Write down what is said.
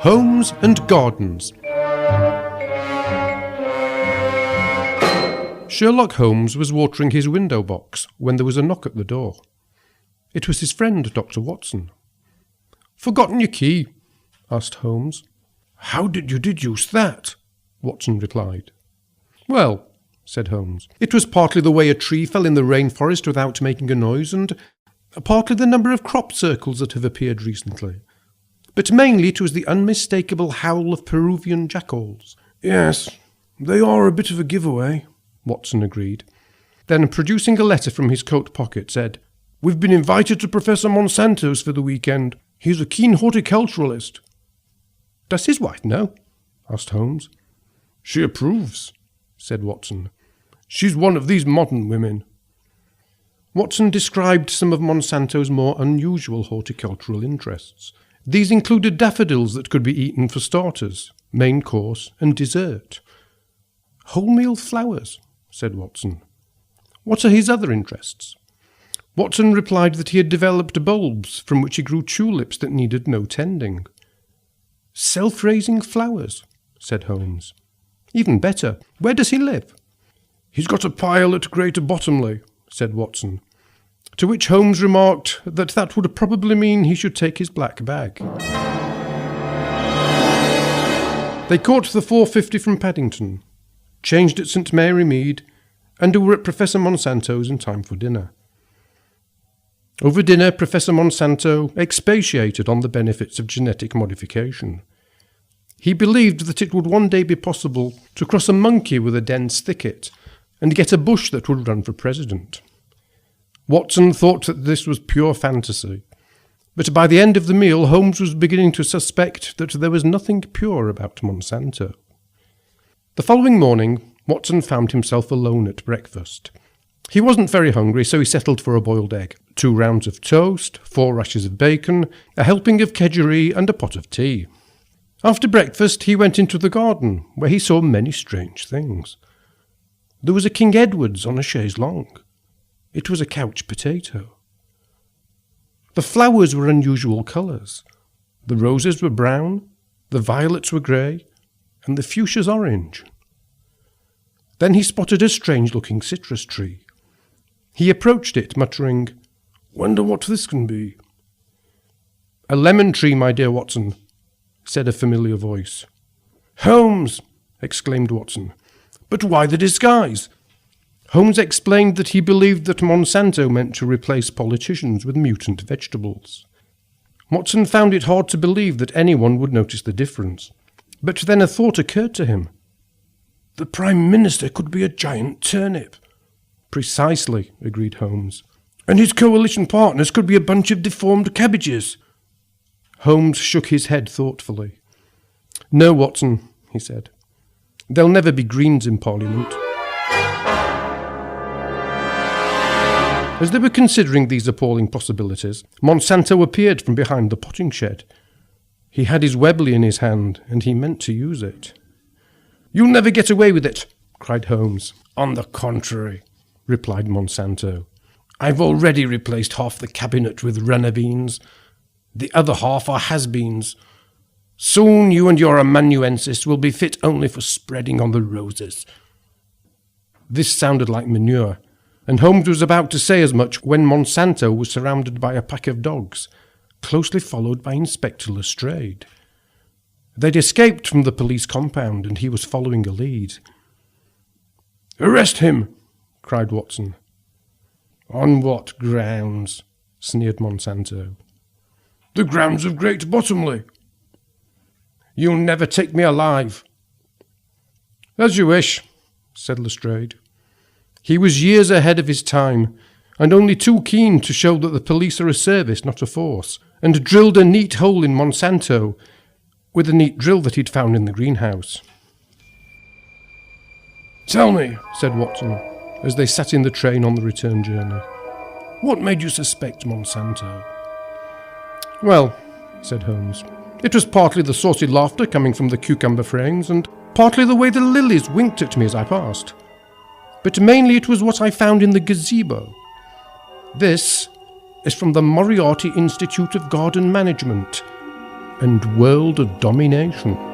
Homes and Gardens. Sherlock Holmes was watering his window box when there was a knock at the door. It was his friend, Dr. Watson. "Forgotten your key?" asked Holmes. "How did you deduce that?" Watson replied. "Well," said Holmes, "it was partly the way a tree fell in the rainforest without making a noise, and partly the number of crop circles that have appeared recently. But mainly it was the unmistakable howl of Peruvian jackals." "Yes, they are a bit of a giveaway," Watson agreed. Then, producing a letter from his coat pocket, said, "We've been invited to Professor Monsanto's for the weekend. He's a keen horticulturalist." "Does his wife know?" asked Holmes. "She approves," said Watson. "She's one of these modern women." Watson described some of Monsanto's more unusual horticultural interests. These included daffodils that could be eaten for starters, main course, and dessert. "Wholemeal flowers," said Watson. "What are his other interests?" Watson replied that he had developed bulbs from which he grew tulips that needed no tending. "Self-raising flowers," said Holmes. "Even better. Where does he live?" "He's got a pile at Greater Bottomley," said Watson, to which Holmes remarked that would probably mean he should take his black bag. They caught the 4:50 from Paddington, changed at St. Mary Mead, and were at Professor Monsanto's in time for dinner. Over dinner, Professor Monsanto expatiated on the benefits of genetic modification. He believed that it would one day be possible to cross a monkey with a dense thicket and get a bush that would run for president. Watson thought that this was pure fantasy, but by the end of the meal Holmes was beginning to suspect that there was nothing pure about Monsanto. The following morning, Watson found himself alone at breakfast. He wasn't very hungry, so he settled for a boiled egg, 2 rounds of toast, 4 rashers of bacon, a helping of kedgeree, and a pot of tea. After breakfast, he went into the garden, where he saw many strange things. There was a King Edward's on a chaise longue. It was a couch potato. The flowers were unusual colours. The roses were brown, the violets were grey, and the fuchsias orange. Then he spotted a strange-looking citrus tree. He approached it, muttering, "Wonder what this can be." "A lemon tree, my dear Watson," said a familiar voice. "Holmes!" exclaimed Watson. "But why the disguise?" Holmes explained that he believed that Monsanto meant to replace politicians with mutant vegetables. Watson found it hard to believe that anyone would notice the difference, but then a thought occurred to him. "The Prime Minister could be a giant turnip." "Precisely," agreed Holmes. "And his coalition partners could be a bunch of deformed cabbages." Holmes shook his head thoughtfully. "No, Watson," he said. "There'll never be Greens in Parliament." As they were considering these appalling possibilities, Monsanto appeared from behind the potting shed. He had his Webley in his hand, and he meant to use it. "You'll never get away with it," cried Holmes. "On the contrary," replied Monsanto. "I've already replaced half the cabinet with runner beans. The other half are has-beens. Soon you and your amanuensis will be fit only for spreading on the roses." This sounded like manure, and Holmes was about to say as much when Monsanto was surrounded by a pack of dogs, closely followed by Inspector Lestrade. They'd escaped from the police compound, and he was following a lead. "Arrest him!" cried Watson. "On what grounds?" sneered Monsanto. "The grounds of Great Bottomley." "You'll never take me alive." "As you wish," said Lestrade. He was years ahead of his time, and only too keen to show that the police are a service, not a force, and drilled a neat hole in Monsanto with a neat drill that he'd found in the greenhouse. "Tell me," said Watson, as they sat in the train on the return journey, "what made you suspect Monsanto?" "Well," said Holmes, "it was partly the saucy laughter coming from the cucumber frames, and partly the way the lilies winked at me as I passed. But mainly it was what I found in the gazebo. This is from the Moriarty Institute of Garden Management. and world domination.